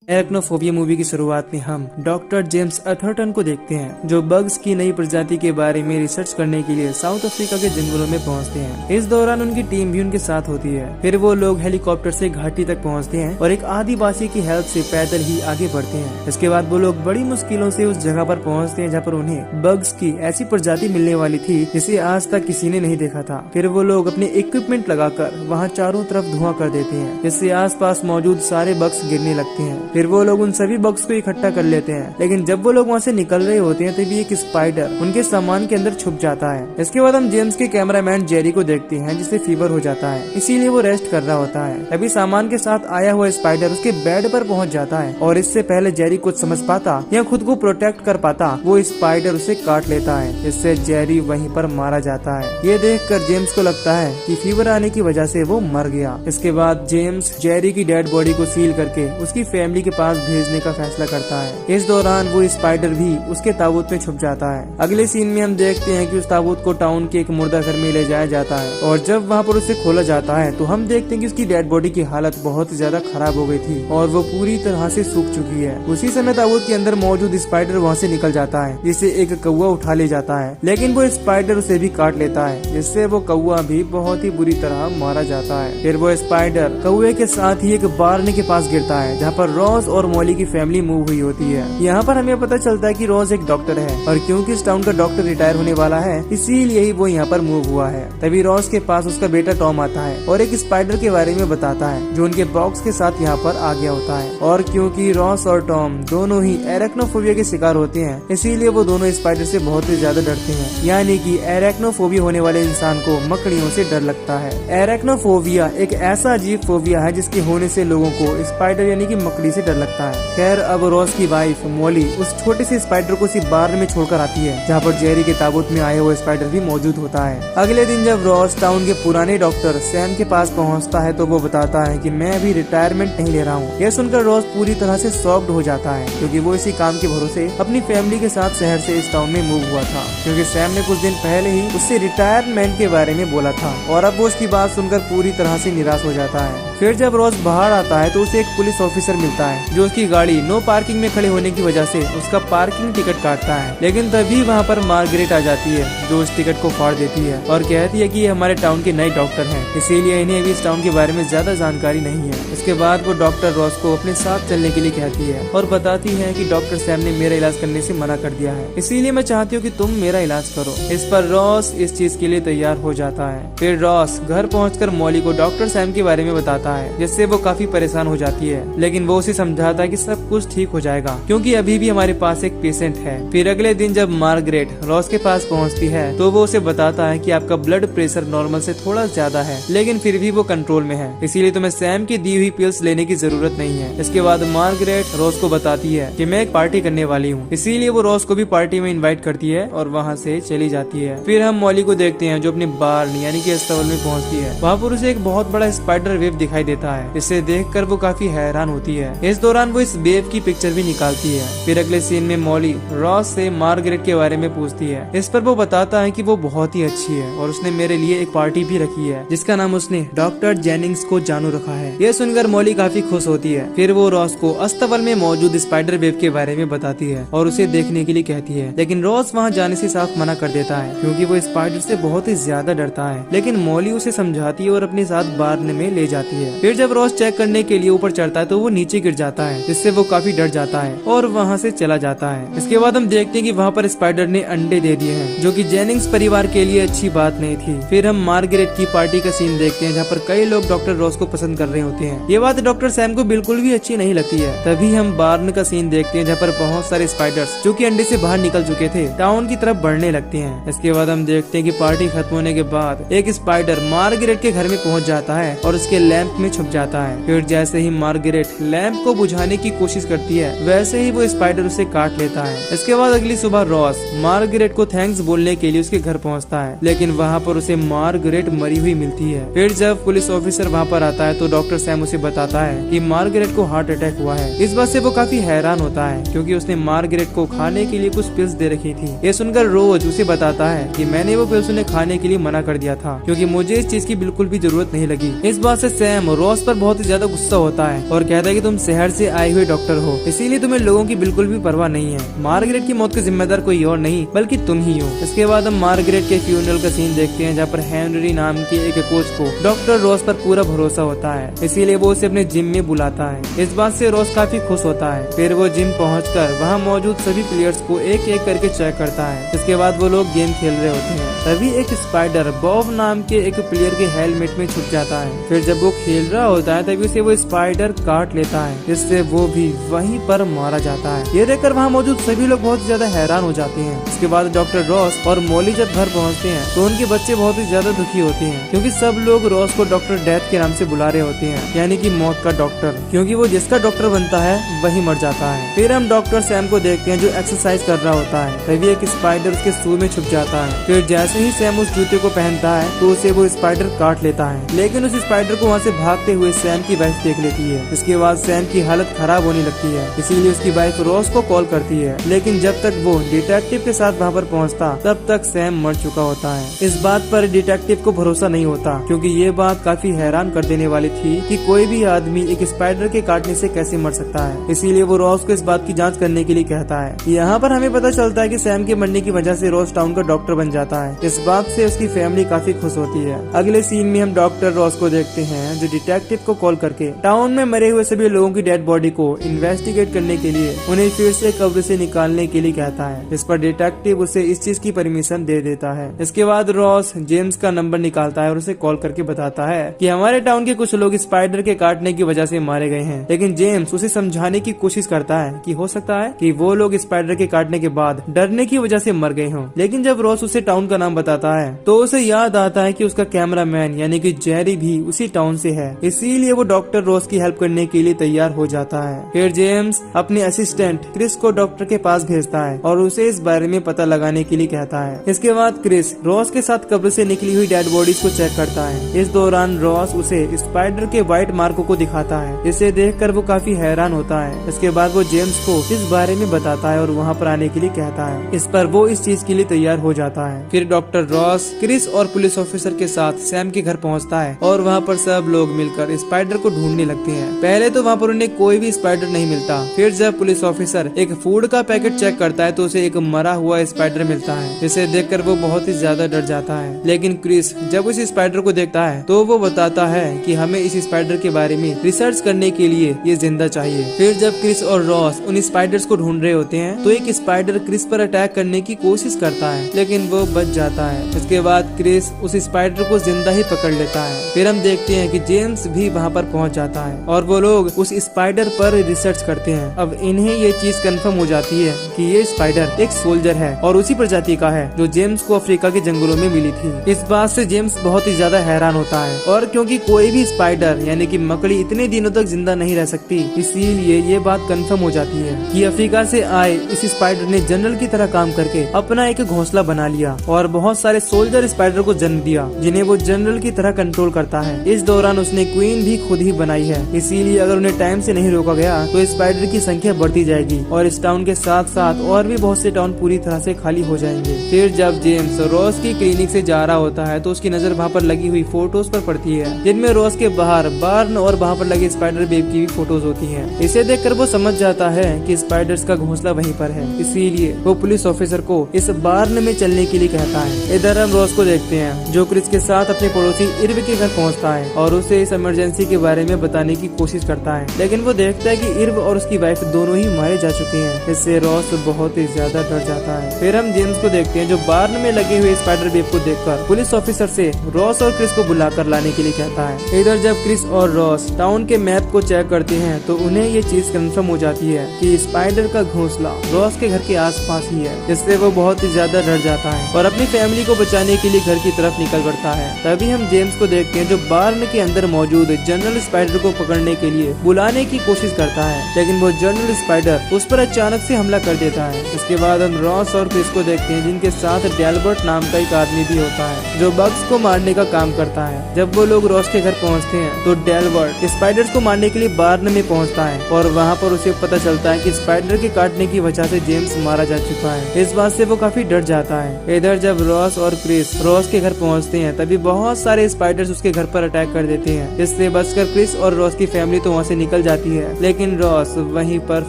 एरेक्नोफोबिया movie की शुरुआत में हम डॉक्टर जेम्स अथर्टन को देखते हैं, जो बग्स की नई प्रजाति के बारे में रिसर्च करने के लिए साउथ अफ्रीका के जंगलों में पहुंचते हैं। इस दौरान उनकी टीम भी उनके साथ होती है। फिर वो लोग हेलीकॉप्टर से घाटी तक पहुंचते हैं और एक आदिवासी की हेल्प से पैदल ही आगे बढ़ते हैं। इसके बाद वो लोग बड़ी मुश्किलों से उस जगह पर पहुंचते हैं जहाँ पर उन्हें बग्स की ऐसी प्रजाति मिलने वाली थी जिसे आज तक किसी ने नहीं देखा था। फिर वो लोग अपने इक्विपमेंट लगाकर वहाँ चारों तरफ धुआं कर देते हैं, जिससे आसपास मौजूद सारे बग्स गिरने लगते हैं। फिर वो लोग उन सभी बग्स को इकट्ठा कर लेते हैं, लेकिन जब वो लोग वहाँ से निकल रहे होते हैं तभी एक स्पाइडर उनके सामान के अंदर छुप जाता है। इसके बाद हम जेम्स के कैमरामैन जेरी को देखते हैं, जिसे फीवर हो जाता है, इसीलिए वो रेस्ट कर रहा होता है। तभी सामान के साथ आया हुआ स्पाइडर उसके बेड पर पहुँच जाता है और इससे पहले जेरी कुछ समझ पाता या खुद को प्रोटेक्ट कर पाता, वो स्पाइडर उसे काट लेता है, जिससे जेरी वहीं पर मारा जाता है। ये देखकर जेम्स को लगता है कि फीवर आने की वजह से वो मर गया। इसके बाद जेम्स जेरी की डेड बॉडी को सील करके उसकी फैमिली के पास भेजने का फैसला करता है। इस दौरान वो स्पाइडर भी उसके ताबूत में छुप जाता है। अगले सीन में हम देखते हैं कि उस ताबूत को टाउन के एक मुर्दा घर में ले जाया जाता है और जब वहाँ पर उसे खोला जाता है तो हम देखते हैं कि उसकी डेड बॉडी की हालत बहुत ज्यादा खराब हो गई थी और वो पूरी तरह से सूख चुकी है। उसी समय ताबूत के अंदर मौजूद स्पाइडर वहाँ से निकल जाता है, जिसे एक कौवा उठा ले जाता है, लेकिन वो स्पाइडर उसे भी काट लेता है, जिससे वो कौवा भी बहुत ही बुरी तरह मारा जाता है। फिर वो स्पाइडर कौवे के साथ ही एक बारने के पास गिरता है, जहाँ पर रॉस और मॉली की फैमिली मूव हुई होती है। यहाँ पर हमें पता चलता है कि रॉस एक डॉक्टर है और क्योंकि इस टाउन का डॉक्टर रिटायर होने वाला है, इसीलिए ही वो यहाँ पर मूव हुआ है। तभी रॉस के पास उसका बेटा टॉम आता है और एक स्पाइडर के बारे में बताता है, जो उनके बॉक्स के साथ यहाँ पर आ गया होता है। और क्योंकि रॉस और टॉम दोनों ही एरेक्नोफोबिया के शिकार होते हैं, इसीलिए वो दोनों स्पाइडर से बहुत ही ज्यादा डरते हैं। यानी कि एरेक्नोफोबिया होने वाले इंसान को मकड़ियों से डर लगता है। एरेक्नोफोबिया एक ऐसा अजीब फोबिया है जिसके होने से लोगों को स्पाइडर यानी कि मकड़ी से डर लगता है। खैर, अब रॉस की वाइफ मॉली उस छोटे से स्पाइडर को उसी बार में छोड़कर आती है, जहाँ पर जेरी के ताबूत में आए हुए स्पाइडर भी मौजूद होता है। अगले दिन जब रॉस टाउन के पुराने डॉक्टर सैम के पास पहुँचता है तो वो बताता है कि मैं अभी रिटायरमेंट नहीं ले रहा हूँ। यह सुनकर रॉस पूरी तरह से शॉक्ड हो जाता है, क्योंकि वो इसी काम के भरोसे अपनी फैमिली के साथ शहर से इस टाउन में मूव हुआ था, क्योंकि सैम ने कुछ दिन पहले ही उससे रिटायरमेंट के बारे में बोला था। और अब वो उसकी बात सुनकर पूरी तरह से निराश हो जाता है। फिर जब रॉस बाहर आता है तो उसे एक पुलिस ऑफिसर मिलता है, जो उसकी गाड़ी नो पार्किंग में खड़े होने की वजह से उसका पार्किंग टिकट काटता है। लेकिन तभी वहाँ पर मार्गरेट आ जाती है, जो उस टिकट को फाड़ देती है और कहती है कि ये हमारे टाउन के नए डॉक्टर हैं, इसीलिए इन्हें अभी इस टाउन के बारे में ज्यादा जानकारी नहीं है। इसके बाद वो डॉक्टर रॉस को अपने साथ चलने के लिए कहती है और बताती है कि डॉक्टर सैम ने मेरा इलाज करने से मना कर दिया है, इसीलिए मैं चाहती हूँ कि तुम मेरा इलाज करो। इस पर रॉस इस चीज के लिए तैयार हो जाता है। फिर रॉस घर पहुँचकर मॉली को डॉक्टर सैम के बारे में बताता है, जिससे वो काफी परेशान हो जाती है, लेकिन वो उसे समझाता है कि सब कुछ ठीक हो जाएगा, क्योंकि अभी भी हमारे पास एक पेशेंट है। फिर अगले दिन जब मार्गरेट रॉस के पास पहुंचती है तो वो उसे बताता है कि आपका ब्लड प्रेशर नॉर्मल से थोड़ा ज्यादा है, लेकिन फिर भी वो कंट्रोल में है, इसीलिए तुम्हें सैम की दी हुई पिल्स लेने की जरूरत नहीं है। इसके बाद मार्गरेट रॉस को बताती है कि मैं एक पार्टी करने वाली हूँ, इसीलिए वो रॉस को भी पार्टी में इन्वाइट करती है और वहाँ से चली जाती है। फिर हम मॉली को देखते हैं, जो अपने बार्न यानी कि अस्तबल में पहुँचती है। वहाँ पर उसे एक बहुत बड़ा स्पाइडर वेब दिखाई देता है, इसे देखकर वो काफी हैरान होती है। इस दौरान वो इस वेब की पिक्चर भी निकालती है। फिर अगले सीन में मॉली रॉस से मार्गरेट के बारे में पूछती है। इस पर वो बताता है कि वो बहुत ही अच्छी है और उसने मेरे लिए एक पार्टी भी रखी है, जिसका नाम उसने डॉक्टर जेनिंग्स को जानू रखा है। ये सुनकर मॉली काफी खुश होती है। फिर वो रॉस को अस्तबल में मौजूद स्पाइडर वेब के बारे में बताती है और उसे देखने के लिए कहती है, लेकिन रॉस वहाँ जाने से साफ मना कर देता है, क्योंकि वो स्पाइडर से बहुत ही ज्यादा डरता है। लेकिन मॉली उसे समझाती है और अपने साथ बारने में ले जाती है। फिर जब रॉस चेक करने के लिए ऊपर चढ़ता है तो वो नीचे गिर जाता है, जिससे वो काफी डर जाता है और वहाँ से चला जाता है। इसके बाद हम देखते हैं कि वहाँ पर स्पाइडर ने अंडे दे दिए हैं, जो कि जेनिंग्स परिवार के लिए अच्छी बात नहीं थी। फिर हम मार्गरेट की पार्टी का सीन देखते हैं, जहाँ पर कई लोग डॉक्टर रॉस को पसंद कर रहे होते हैं। ये बात डॉक्टर सैम को बिल्कुल भी अच्छी नहीं लगती है। तभी हम बार्न का सीन देखते हैं, जहाँ पर बहुत सारे स्पाइडर्स जो कि अंडे से बाहर निकल चुके थे टाउन की तरफ बढ़ने लगते हैं। इसके बाद हम देखते हैं कि पार्टी खत्म होने के बाद एक स्पाइडर मार्गरेट के घर में पहुँच जाता है और उसके लैंप में छुप जाता है। फिर जैसे ही मार्गरेट लैंप को बुझाने की कोशिश करती है, वैसे ही वो स्पाइडर उसे काट लेता है। इसके बाद अगली सुबह रॉस मार्गरेट को थैंक्स बोलने के लिए उसके घर पहुंचता है, लेकिन वहां पर उसे मार्गरेट मरी हुई मिलती है। फिर जब पुलिस ऑफिसर वहां पर आता है तो डॉक्टर सैम उसे बताता है कि मार्गरेट को हार्ट अटैक हुआ है। इस बात से वो काफी हैरान होता है, क्योंकि उसने मार्गरेट को खाने के लिए कुछ पिल्स दे रखी थी। ये सुनकर रोज उसे बताता है कि मैंने वो पिल्स उन्हें खाने के लिए मना कर दिया था, क्योंकि मुझे इस चीज की बिल्कुल भी जरूरत नहीं लगी। इस बात से सैम सैम रॉस पर बहुत ही ज्यादा गुस्सा होता है और कहता है कि तुम शहर से आए हुए डॉक्टर हो, इसीलिए तुम्हें लोगों की बिल्कुल भी परवाह नहीं है। मार्गरेट की मौत का जिम्मेदार कोई और नहीं बल्कि तुम ही हो। इसके बाद हम मार्गरेट के फ्यूनरल का सीन देखते हैं, जहाँ पर हेनरी नाम के एक कोच को डॉक्टर रॉस पर पूरा भरोसा होता है, इसीलिए वो उसे अपने जिम में बुलाता है। इस बात से रॉस काफी खुश होता है। फिर वो जिम पहुंचकर वहाँ मौजूद सभी प्लेयर्स को एक एक करके चेक करता है। इसके बाद वो लोग गेम खेल रहे होते हैं, तभी एक स्पाइडर बॉब नाम के एक प्लेयर के हेलमेट में छुप जाता है। फिर जब वो खेल रहा होता है तभी उसे वो स्पाइडर काट लेता है, जिससे वो भी वहीं पर मारा जाता है। ये देखकर वहाँ मौजूद सभी लोग बहुत ज्यादा हैरान हो जाते हैं। इसके बाद डॉक्टर रॉस और मॉली जब घर पहुँचते हैं तो उनके बच्चे बहुत ही ज्यादा दुखी होते हैं, क्योंकि सब लोग रॉस को डॉक्टर डेथ के नाम से बुला रहे होते हैं, यानी कि मौत का डॉक्टर, क्योंकि वो जिसका डॉक्टर बनता है वही मर जाता है। फिर हम डॉक्टर सैम को देखते हैं जो एक्सरसाइज कर रहा होता है, तभी एक स्पाइडर उसके शू में छुप जाता है। फिर जैसे ही सैम उस जूते को पहनता है तो उसे वो स्पाइडर काट लेता है, लेकिन उस स्पाइडर को वहाँ से भागते हुए सैम की वाइफ देख लेती है। इसके बाद सैम की हालत खराब होने लगती है, इसीलिए उसकी वाइफ रॉस को कॉल करती है, लेकिन जब तक वो डिटेक्टिव के साथ वहाँ पर पहुँचता तब तक सैम मर चुका होता है। इस बात पर डिटेक्टिव को भरोसा नहीं होता, क्योंकि ये बात काफी हैरान कर देने वाली थी कि कोई भी आदमी एक स्पाइडर के काटने से कैसे मर सकता है। इसीलिए वो रॉस को इस बात की जांच करने के लिए कहता है। यहाँ पर हमें पता चलता है कि सैम के मरने की वजह से रॉस टाउन का डॉक्टर बन जाता है। इस बात से उसकी फैमिली काफी खुश होती है। अगले सीन में हम डॉक्टर रॉस को देखते हैं जो डिटेक्टिव को कॉल करके टाउन में मरे हुए सभी लोगों की डेड बॉडी को इन्वेस्टिगेट करने के लिए उन्हें फिर से कब्र से निकालने के लिए कहता है। इस पर डिटेक्टिव उसे इस चीज की परमिशन दे देता है। इसके बाद रॉस जेम्स का नंबर निकालता है और उसे कॉल करके बताता है कि हमारे टाउन के कुछ लोग स्पाइडर के काटने की वजह से मारे गए हैं, लेकिन जेम्स उसे समझाने की कोशिश करता है कि हो सकता है कि वो लोग स्पाइडर के काटने के बाद डरने की वजह से मर गए हों। लेकिन जब रॉस उसे टाउन का नाम बताता है तो उसे याद आता है कि उसका कैमरामैन यानी कि जेरी भी उसी टाउन से है, इसीलिए वो डॉक्टर रॉस की हेल्प करने के लिए तैयार हो जाता है। फिर जेम्स अपने असिस्टेंट क्रिस को डॉक्टर के पास भेजता है और उसे इस बारे में पता लगाने के लिए कहता है। इसके बाद क्रिस रॉस के साथ कब्र से निकली हुई डेड बॉडीज को चेक करता है। इस दौरान रॉस उसे स्पाइडर के व्हाइट मार्कों को दिखाता है, इसे देखकर वो काफी हैरान होता है। इसके बाद वो जेम्स को इस बारे में बताता है और वहाँ पर आने के लिए कहता है। इस पर वो इस चीज के लिए तैयार हो जाता है। फिर डॉक्टर रॉस क्रिस और पुलिस ऑफिसर के साथ सैम के घर पहुँचता है और वहाँ पर सब लोग मिलकर स्पाइडर को ढूंढने लगते हैं। पहले तो वहाँ पर उन्हें कोई भी स्पाइडर नहीं मिलता। फिर जब पुलिस ऑफिसर एक फूड का पैकेट चेक करता है तो उसे एक मरा हुआ स्पाइडर मिलता है, जिसे देखकर वो बहुत ही ज्यादा डर जाता है। लेकिन क्रिस जब उस स्पाइडर को देखता है तो वो बताता है कि हमें इस स्पाइडर के बारे में रिसर्च करने के लिए ये जिंदा चाहिए। फिर जब क्रिस और रॉस उन स्पाइडर्स को ढूंढ रहे होते हैं तो एक स्पाइडर क्रिस पर अटैक करने की कोशिश करता है, लेकिन वो बच जाता है। इसके बाद क्रिस उस स्पाइडर को जिंदा ही पकड़ लेता है। फिर हम देखते हैं कि जेम्स भी वहाँ पर पहुँच जाता है और वो लोग उस स्पाइडर पर रिसर्च करते हैं। अब इन्हें ये चीज कंफर्म हो जाती है कि ये स्पाइडर एक सोल्जर है और उसी प्रजाति का है जो जेम्स को अफ्रीका के जंगलों में मिली थी। इस बात से जेम्स बहुत ही ज्यादा हैरान होता है, और क्योंकि कोई भी स्पाइडर यानी कि मकड़ी इतने दिनों तक जिंदा नहीं रह सकती, इसीलिए ये बात कंफर्म हो जाती है कि अफ्रीका से आए इस स्पाइडर ने जनरल की तरह काम करके अपना एक घोंसला बना लिया और बहुत सारे सोल्जर स्पाइडर को जन्म दिया, जिन्हें वो जनरल की तरह कंट्रोल करता है। इस दौरान उसने क्वीन भी खुद ही बनाई है, इसीलिए अगर उन्हें टाइम से नहीं रोका गया तो स्पाइडर की संख्या बढ़ती जाएगी और इस टाउन के साथ साथ और भी बहुत से टाउन पूरी तरह से खाली हो जाएंगे। फिर जब जेम्स रॉस की क्लिनिक से जा रहा होता है तो उसकी नजर वहाँ पर लगी हुई फोटोज पर पड़ती है, जिनमें रॉस के बाहर बार्न और वहाँ पर लगे स्पाइडर बेब की भी फोटोज होती हैं। इसे देखकर वो समझ जाता है कि स्पाइडर्स का घोंसला वहीं पर है, इसीलिए वो पुलिस ऑफिसर को इस बार्न में चलने के लिए कहता है। इधर हम रॉस को देखते हैं जो क्रिस के साथ अपने पड़ोसी इर्व के घर पहुँचता है और उसे इस इमरजेंसी के बारे में बताने की कोशिश करता है, लेकिन वो देखता है कि इर्व और उसकी वाइफ दोनों ही मारे जा चुके हैं। इससे रॉस बहुत ही ज्यादा डर जाता है। फिर हम जेम्स को देखते हैं जो बार्न में लगे हुए स्पाइडर वेब को देखकर पुलिस ऑफिसर से रॉस और क्रिस को बुलाकर लाने के लिए कहता है। इधर जब क्रिस और रॉस टाउन के मैप को चेक करते हैं तो उन्हें ये चीज कंफर्म हो जाती है कि स्पाइडर का घोंसला रॉस के घर के आसपास ही है, जिससे वो बहुत ही ज्यादा डर जाता है और अपनी फैमिली को बचाने के लिए घर की तरफ निकल पड़ता है। तभी हम जेम्स को देखते हैं जो बार्न के अंदर मौजूद जनरल स्पाइडर को पकड़ने के लिए बुलाने की कोशिश करता है, लेकिन वो जनरल स्पाइडर उस पर अचानक से हमला कर देता है। इसके बाद हम रॉस और क्रिस को देखते हैं जिनके साथ डेल्बर्ट नाम का एक आदमी भी होता है जो बग्स को मारने का काम करता है। जब वो लोग रॉस के घर पहुंचते हैं तो डेल्बर्ट स्पाइडर्स को मारने के लिए बार्न में पहुंचता है और वहां पर उसे पता चलता है कि स्पाइडर के काटने की वजह से जेम्स मारा जा चुका है। इस बात से वो काफी डर जाता है। इधर जब रॉस और क्रिस रॉस के घर पहुंचते हैं तभी बहुत सारे स्पाइडर्स उसके घर पर अटैक कर देते जाते हैं। इससे बचकर क्रिस और रॉस की फैमिली तो वहाँ से निकल जाती है, लेकिन रॉस वहीं पर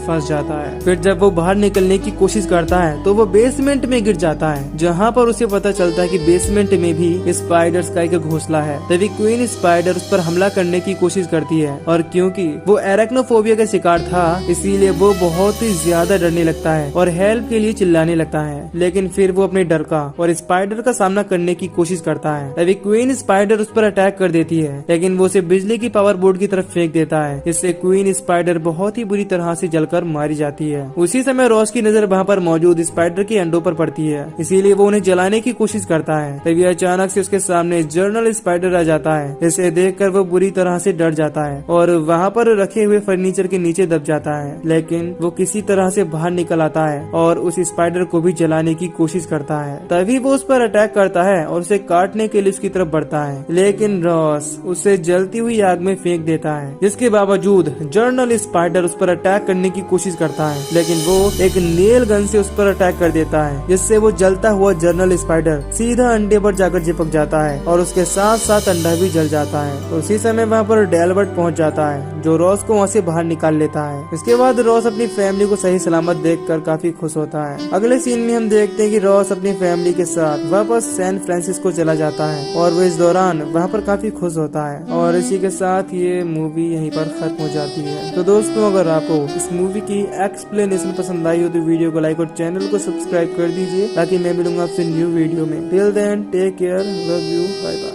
फंस जाता है। फिर जब वो बाहर निकलने की कोशिश करता है तो वो बेसमेंट में गिर जाता है, जहाँ पर उसे पता चलता है कि बेसमेंट में भी स्पाइडर्स का एक घोंसला है। तभी क्वीन स्पाइडर उस पर हमला करने की कोशिश करती है, और क्योंकि वो एराक्नोफोबिया का शिकार था इसीलिए वो बहुत ही ज्यादा डरने लगता है और हेल्प के लिए चिल्लाने लगता है। लेकिन फिर वो अपने डर का और स्पाइडर का सामना करने की कोशिश करता है। तभी क्वीन स्पाइडर उस पर अटैक कर देती है, लेकिन वो उसे बिजली की पावर बोर्ड की तरफ फेंक देता है। इससे क्वीन स्पाइडर बहुत ही बुरी तरह से जलकर मारी जाती है। उसी समय रॉस की नजर वहाँ पर मौजूद स्पाइडर के अंडों पर पड़ती है, इसीलिए वो उन्हें जलाने की कोशिश करता है। तभी अचानक से उसके सामने जर्नल स्पाइडर आ जाता है। इसे देखकर वो बुरी तरह से डर जाता है और वहाँ पर रखे हुए फर्नीचर के नीचे दब जाता है, लेकिन वो किसी तरह से बाहर निकल आता है और उस स्पाइडर को भी जलाने की कोशिश करता है। तभी वो उस पर अटैक करता है और उसे काटने के लिए उसकी तरफ बढ़ता है, लेकिन रॉस उसे जलती हुई आग में फेंक देता है। जिसके बावजूद जर्नल स्पाइडर उस पर अटैक करने की कोशिश करता है, लेकिन वो एक नेल गन से उस पर अटैक कर देता है, जिससे वो जलता हुआ जर्नल स्पाइडर सीधा अंडे पर जाकर चिपक जाता है और उसके साथ साथ अंडा भी जल जाता है। उसी समय वहाँ पर डेलबर्ट पहुँच जाता है, जो रॉस को वहाँ से बाहर निकाल लेता है। इसके बाद रॉस अपनी फैमिली को सही सलामत देखकर काफी खुश होता है। अगले सीन में हम देखते हैं कि रॉस अपनी फैमिली के साथ वापस सैन फ्रांसिस्को चला जाता है और वो इस दौरान वहाँ पर काफी खुश होता है। और इसी के साथ ये मूवी यहीं पर खत्म हो जाती है। तो दोस्तों, अगर आपको इस मूवी की एक्सप्लेनेशन पसंद आई हो तो वीडियो को लाइक और चैनल को सब्सक्राइब कर दीजिए, ताकि मैं मिलूंगा आपसे न्यू वीडियो में। Till then take care, love you, bye bye.